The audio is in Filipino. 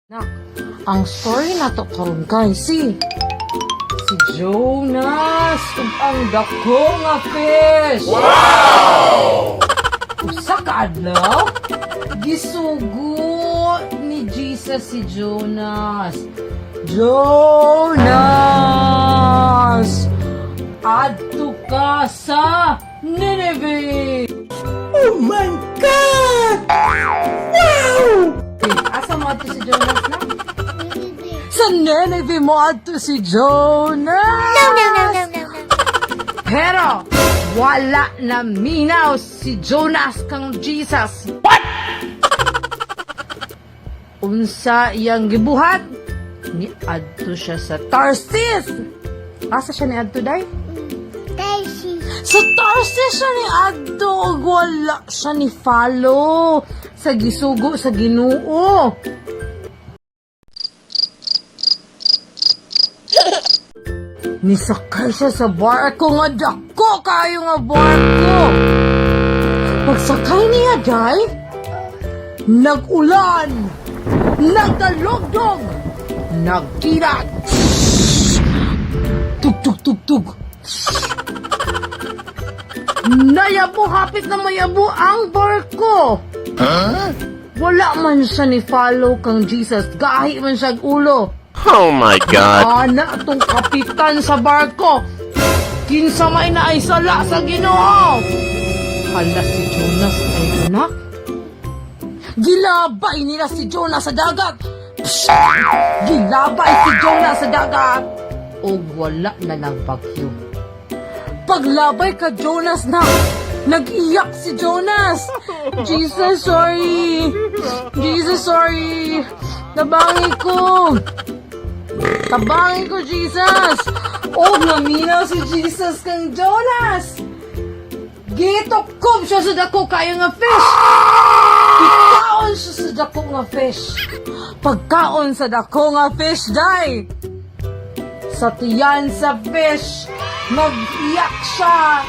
Nak, ang story na to karon guys, si Jonas ug ang dako nga fish. Wow! Usa ka adlaw gisugo ni Jesus si Jonas. Jonas! Adto ka sa Nineveh! Oh my God! Wow! Asa mo adto si Jonas na? Sa Nineveh mo adto si Jonas! No. Pero, wala na minaw si Jonas kang Jesus. What? Unsa iyang gibuhat? Ni adto siya sa Tarsis. Asa siya ni adto day? Daisy. Sa Tarsis siya ni adto ug wala siya ni follow sa gisugo sa Ginoo. Nisakay siya sa barko nga dako kayo nga barko. Pagsakay niya day, nag-ulan, nagdalugdog, nagkilat. Tug. Nayabo, hapit na mayabo ang barko. Huh? Wala man siya ni follow kang Jesus. Gahi man siya ulo. Oh my God! Ana tong kapitan sa barko. Kinsa may naisala sa Ginoo. Hala si Jonas ay anak. Gilabay nila si Jonah sa dagat. Psst! Gilabay si Jonah sa dagat. O wala na lang bagyo. Paglabay ka Jonas na, nag-iyak si Jonas. Jesus, sorry. Jesus, sorry. Tabangi ko. Jesus. Oh, naminaw si Jesus kang Jonas. Gitokkob siya sa dako kayo nga fish. Pagkaon siya sa dako nga fish. Pagkaon sa dako nga fish, day. Sa tiyan sa fish, nag-iyak siya.